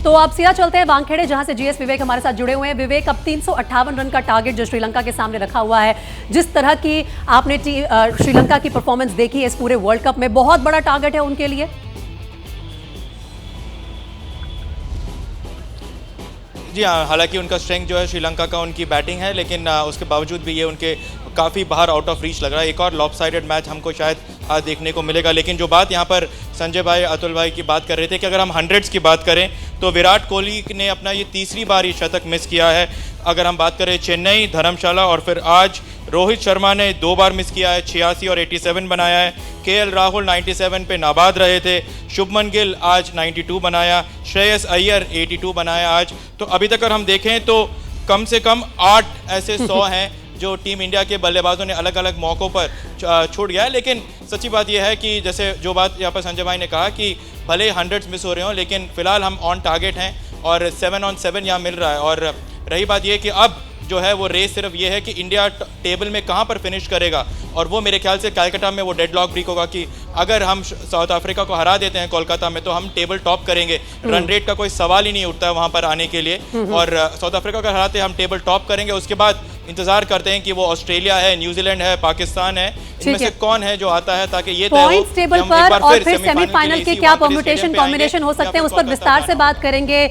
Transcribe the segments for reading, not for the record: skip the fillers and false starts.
तो अब सीधा चलते हैं वानखेड़े, जहां से जीएस विवेक हमारे साथ जुड़े हुए हैं। विवेक, अब 358 रन का टारगेट जो श्रीलंका के सामने रखा हुआ है, जिस तरह की आपने श्रीलंका की परफॉर्मेंस देखी है इस पूरे वर्ल्ड कप में, बहुत बड़ा टारगेट है उनके लिए। जी हाँ, हालांकि उनका स्ट्रेंथ जो है श्रीलंका का उनकी बैटिंग है, लेकिन उसके बावजूद भी ये उनके काफ़ी बाहर आउट ऑफ रीच लग रहा है। एक और लॉपसाइडेड मैच हमको शायद आज देखने को मिलेगा। लेकिन जो बात यहाँ पर संजय भाई, अतुल भाई की बात कर रहे थे कि अगर हम हंड्रेड्स की बात करें तो विराट कोहली ने अपना ये तीसरी बार ये शतक मिस किया है। अगर हम बात करें चेन्नई, धर्मशाला और फिर आज रोहित शर्मा ने 2 बार मिस किया है, 86 और 87 बनाया है। केएल राहुल 97 पे नाबाद रहे थे। शुभमन गिल आज 92 बनाया। श्रेयस अय्यर 82 बनाया आज। तो अभी तक अगर हम देखें तो कम से कम 8 ऐसे 100 हैं जो टीम इंडिया के बल्लेबाजों ने अलग अलग मौक़ों पर छूट गया है। लेकिन सच्ची बात यह है कि जैसे जो बात यहाँ पर संजय भाई ने कहा कि भले 100 मिस हो रहे हों, लेकिन फ़िलहाल हम ऑन टारगेट हैं और 7 on 7 यहाँ मिल रहा है। और रही बात यह कि अब जो है वो रेस सिर्फ ये है कि इंडिया टेबल में कहाँ पर फिनिश करेगा, और वो मेरे ख्याल से कलकत्ता में वो डेडलॉक ब्रेक होगा कि अगर हम साउथ अफ्रीका को हरा देते हैं कोलकाता में तो हम टेबल टॉप करेंगे। रन रेट का कोई सवाल ही नहीं उठता है वहाँ पर आने के लिए, और साउथ अफ्रीका को हराते हम टेबल टॉप करेंगे। उसके बाद इंतजार करते हैं कि वो ऑस्ट्रेलिया है, न्यूजीलैंड है, पाकिस्तान है, इनमें से कौन है जो आता है, ताकि ये पॉइंट्स टेबल पर और फिर सेमीफाइनल के क्या परम्यूटेशन कॉम्बिनेशन हो सकते हैं उस पर विस्तार से बात करेंगे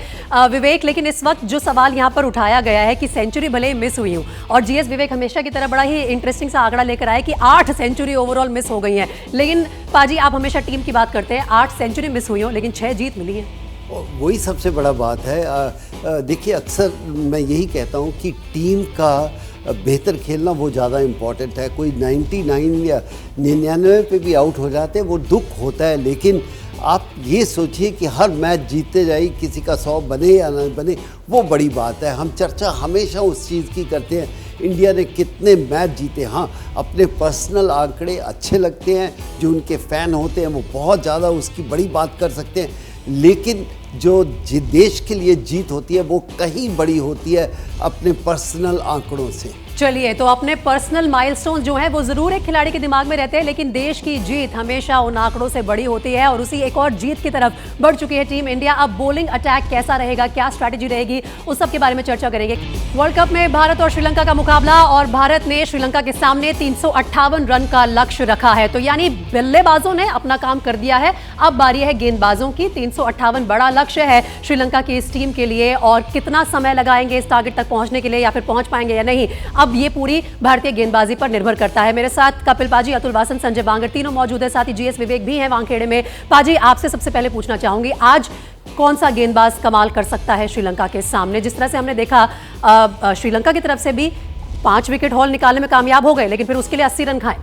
विवेक। लेकिन इस वक्त जो सवाल यहाँ पर उठाया गया है कि सेंचुरी भले ही मिस हुई हो, और जीएस विवेक हमेशा की तरह बड़ा ही इंटरेस्टिंग सा आंकड़ा लेकर आए कि 8 सेंचुरी ओवरऑल मिस हो गई हैं। लेकिन पाजी, आप हमेशा टीम की बात करते हैं, 8 सेंचुरी मिस हुई हो लेकिन 6 जीत मिली है। वही सबसे बड़ा बात है। देखिए, अक्सर मैं यही कहता हूँ कि टीम का बेहतर खेलना वो ज़्यादा इम्पॉर्टेंट है। कोई 99 या 99 पे भी आउट हो जाते हैं, वो दुख होता है, लेकिन आप ये सोचिए कि हर मैच जीतते जाइए, किसी का 100 बने या ना बने, वो बड़ी बात है। हम चर्चा हमेशा उस चीज़ की करते हैं इंडिया ने कितने मैच जीते। हाँ, अपने पर्सनल आंकड़े अच्छे लगते हैं, जो उनके फ़ैन होते हैं वो बहुत ज़्यादा उसकी बड़ी बात कर सकते हैं, लेकिन जो देश के लिए जीत होती है वो कहीं बड़ी होती है अपने पर्सनल आंकड़ों से। चलिए, तो अपने पर्सनल माइलस्टोन जो है वो जरूर एक खिलाड़ी के दिमाग में रहते हैं, लेकिन देश की जीत हमेशा उन आंकड़ों से बड़ी होती है, और उसी एक और जीत की तरफ बढ़ चुकी है टीम इंडिया। अब बॉलिंग अटैक कैसा रहेगा, क्या स्ट्रैटेजी रहेगी, उस सब के बारे में चर्चा करेंगे। वर्ल्ड कप में भारत और श्रीलंका का मुकाबला, और भारत ने श्रीलंका के सामने 358 रन का लक्ष्य रखा है। तो यानी बल्लेबाजों ने अपना काम कर दिया है, अब बारी है गेंदबाजों की। 358 बड़ा लक्ष्य है श्रीलंका की इस टीम के लिए, और कितना समय लगाएंगे इस टारगेट तक पहुंचने के लिए, या फिर पहुंच पाएंगे या नहीं, अब ये पूरी भारतीय गेंदबाजी पर निर्भर करता है। मेरे साथ कपिल पाजी, अतुल वासन, संजय बांगर तीनों मौजूद है, साथ ही जीएस विवेक भी हैं वानखेड़े में। पाजी, आपसे सबसे पहले पूछना चाहूंगी, आज कौन सा गेंदबाज कमाल कर सकता है श्रीलंका के सामने? जिस तरह से हमने देखा श्रीलंका की तरफ से भी 5 विकेट हॉल निकालने में कामयाब हो गए, लेकिन फिर उसके लिए 80 रन खाए।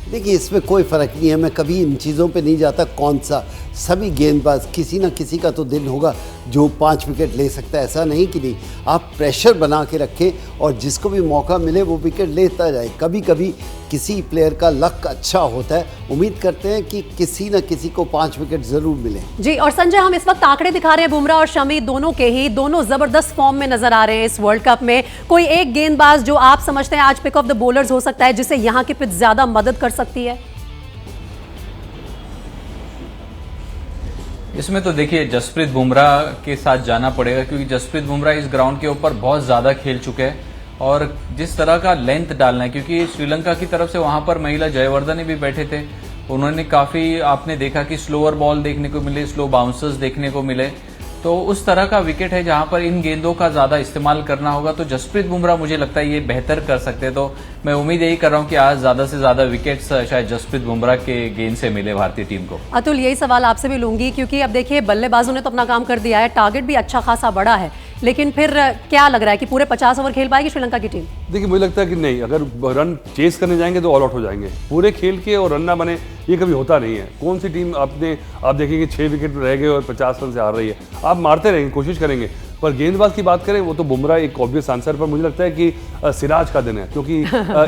देखिए, इसमें कोई फ़र्क नहीं है, मैं कभी इन चीज़ों पे नहीं जाता कौन सा। सभी गेंदबाज, किसी ना किसी का तो दिन होगा जो 5 विकेट ले सकता है, ऐसा नहीं कि नहीं। आप प्रेशर बना के रखें और जिसको भी मौका मिले वो विकेट लेता जाए। कभी कभी किसी प्लेयर का लक अच्छा होता है, उम्मीद करते हैं कि किसी न किसी को 5 विकेट ज़रूर मिले। जी, और संजय, हम इस वक्त आंकड़े दिखा रहे हैं बुमराह और शमी दोनों के ही, दोनों ज़बरदस्त फॉर्म में नजर आ रहे हैं इस वर्ल्ड कप में। कोई एक गेंदबाज जो आप समझते हैं आज पिक ऑफ द बॉलर्स हो सकता है, जिससे यहाँ की पिच ज़्यादा मदद कर सकती है? इसमें तो देखिए जसप्रीत बुमराह के साथ जाना पड़ेगा, क्योंकि जसप्रीत बुमराह इस ग्राउंड के ऊपर बहुत ज़्यादा खेल चुके हैं, और जिस तरह का लेंथ डालना है, क्योंकि श्रीलंका की तरफ से वहां पर महिला जयवर्धने भी बैठे थे, उन्होंने काफ़ी, आपने देखा कि स्लोअर बॉल देखने को मिले, स्लो बाउंसर्स देखने को मिले, तो उस तरह का विकेट है जहां पर इन गेंदों का ज़्यादा इस्तेमाल करना होगा। तो जसप्रीत बुमराह मुझे लगता है ये बेहतर कर सकते हैं, तो मैं उम्मीद यही कर रहा हूं कि आज ज़्यादा से ज़्यादा विकेट्स शायद जसप्रीत बुमराह के गेंद से मिले भारतीय टीम को। अतुल, यही सवाल आपसे भी लूंगी, क्योंकि अब देखिए बल्लेबाजों ने तो अपना काम कर दिया है, टारगेट भी अच्छा खासा बड़ा है, लेकिन फिर क्या लग रहा है कि पूरे 50 ओवर खेल पाएगी श्रीलंका की टीम? देखिए, मुझे लगता है कि नहीं, अगर रन चेस करने जाएंगे तो ऑल आउट हो जाएंगे। पूरे खेल के और रन ना बने, ये कभी होता नहीं है। कौन सी टीम आप देखेंगे 6 विकेट रह गए और 50 रन से हार रही है। आप मारते रहेंगे, कोशिश करेंगे, पर गेंदबाज की बात करें वो तो बुमराह एक ऑब्वियस आंसर पर मुझे लगता है कि सिराज का दिन है, क्योंकि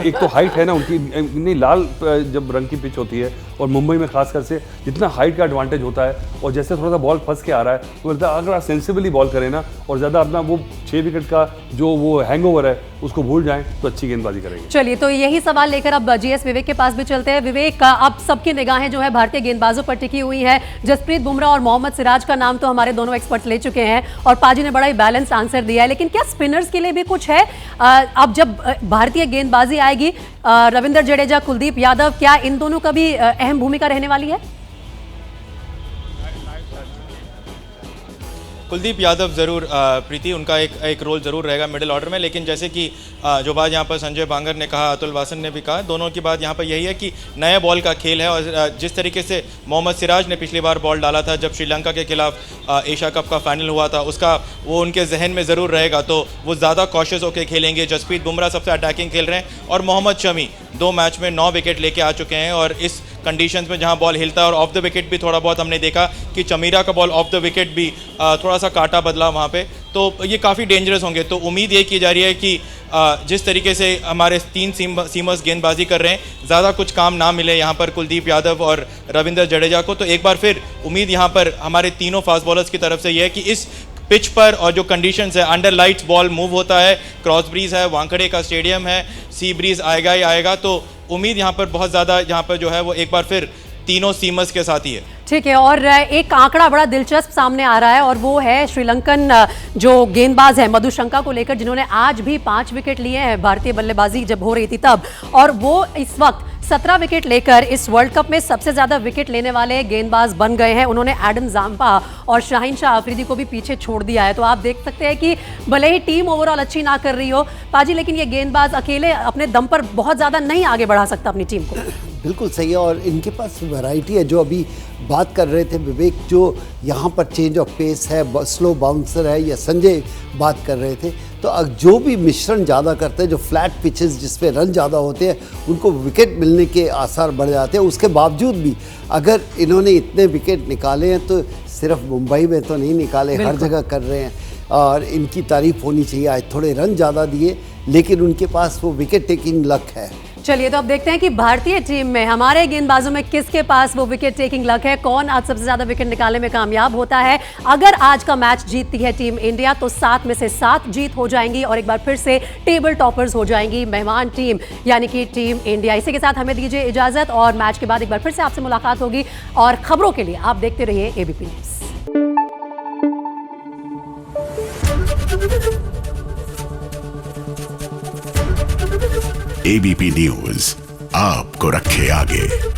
एक तो हाइट है ना उनकी, नहीं लाल जब रंग की पिच होती है और मुंबई में खासकर से जितना हाइट का एडवांटेज होता है, और जैसे थोड़ा सा बॉल फंस के आ रहा है, तो लगता है अगर आप सेंसिबली बॉल करें ना और ज़्यादा अपना वो 6 विकेट का जो वो हैंगओवर है उसको भूल जाएं तो अच्छी गेंदबाजी करेंगे। चलिए, तो यही सवाल लेकर अब जीएस विवेक के पास भी चलते हैं। विवेक, अब सबकी निगाहें जो है भारतीय गेंदबाजों पर टिकी हुई है। जसप्रीत बुमराह और मोहम्मद सिराज का नाम तो हमारे दोनों एक्सपर्ट ले चुके हैं और पाजी ने बड़ा ही बैलेंस आंसर दिया है, लेकिन क्या स्पिनर्स के लिए भी कुछ है? अब जब भारतीय गेंदबाजी आएगी, रविंद्र जडेजा, कुलदीप यादव, क्या इन दोनों का भी अहम भूमिका रहने वाली है? कुलदीप यादव ज़रूर प्रीति, उनका एक रोल ज़रूर रहेगा मिडिल ऑर्डर में, लेकिन जैसे कि जो बात यहाँ पर संजय बांगर ने कहा, अतुल वासन ने भी कहा, दोनों की बात यहाँ पर यही है कि नए बॉल का खेल है। और जिस तरीके से मोहम्मद सिराज ने पिछली बार बॉल डाला था जब श्रीलंका के खिलाफ एशिया कप का फाइनल हुआ था, उसका वो उनके जहन में ज़रूर रहेगा, तो वो ज़्यादा कॉशियस होकर खेलेंगे। जसप्रीत बुमराह सबसे अटैकिंग खेल रहे हैं और मोहम्मद शमी 2 मैच में 9 विकेट लेके आ चुके हैं। और इस कंडीशंस में जहां बॉल हिलता है और ऑफ द विकेट भी थोड़ा बहुत हमने देखा कि चमीरा का बॉल ऑफ द विकेट भी थोड़ा सा काटा बदला वहां पे, तो ये काफ़ी डेंजरस होंगे। तो उम्मीद ये की जा रही है कि जिस तरीके से हमारे 3 सीमर्स गेंदबाजी कर रहे हैं, ज़्यादा कुछ काम ना मिले यहाँ पर कुलदीप यादव और रविंद्र जडेजा को। तो एक बार फिर उम्मीद यहाँ पर हमारे तीनों फास्ट बॉलर्स की तरफ से ये है कि इस पिच पर और जो कंडीशंस है, अंडर लाइट्स बॉल मूव होता है, क्रॉस ब्रीज है, वानखेड़े का स्टेडियम है, सी ब्रीज आएगा ही आएगा, तो उम्मीद यहाँ पर बहुत ज़्यादा यहाँ पर जो है वो एक बार फिर तीनों सीमर्स के साथ ही है। ठीक है, और एक आंकड़ा बड़ा दिलचस्प सामने आ रहा है और वो है श्रीलंकन जो गेंदबाज है मधुशंका को लेकर, जिन्होंने आज भी 5 विकेट लिए हैं भारतीय बल्लेबाजी जब हो रही थी तब, और वो इस वक्त 17 विकेट लेकर इस वर्ल्ड कप में सबसे ज्यादा विकेट लेने वाले गेंदबाज बन गए हैं। उन्होंने एडम जाम्पा और शाहीन शाह अफरीदी को भी पीछे छोड़ दिया है। तो आप देख सकते हैं कि भले ही टीम ओवरऑल अच्छी ना कर रही हो पाजी, लेकिन ये गेंदबाज अकेले अपने दम पर बहुत ज्यादा नहीं आगे बढ़ा सकता अपनी टीम को। बिल्कुल सही है, और इनके पास वैरायटी है। जो अभी बात कर रहे थे विवेक, जो यहाँ पर चेंज ऑफ पेस है, स्लो बाउंसर है, या संजय बात कर रहे थे, तो जो भी मिश्रण ज़्यादा करते हैं, जो फ्लैट पिचेस जिस पे रन ज़्यादा होते हैं, उनको विकेट मिलने के आसार बढ़ जाते हैं। उसके बावजूद भी अगर इन्होंने इतने विकेट निकाले हैं तो सिर्फ मुंबई में तो नहीं निकाले, हर जगह कर रहे हैं, और इनकी तारीफ होनी चाहिए। आज थोड़े रन ज़्यादा दिए, लेकिन उनके पास वो विकेट टेकिंग लक है। चलिए, तो अब देखते हैं कि भारतीय टीम में हमारे गेंदबाजों में किसके पास वो विकेट टेकिंग लक है, कौन आज सबसे ज्यादा विकेट निकालने में कामयाब होता है। अगर आज का मैच जीतती है टीम इंडिया तो 7 में से 7 जीत हो जाएंगी और एक बार फिर से टेबल टॉपर्स हो जाएंगी मेहमान टीम, यानी कि टीम इंडिया। इसी के साथ हमें दीजिए इजाजत, और मैच के बाद एक बार फिर से आपसे मुलाकात होगी, और खबरों के लिए आप देखते रहिए एबीपी न्यूज। एबीपी न्यूज आपको रखे आगे।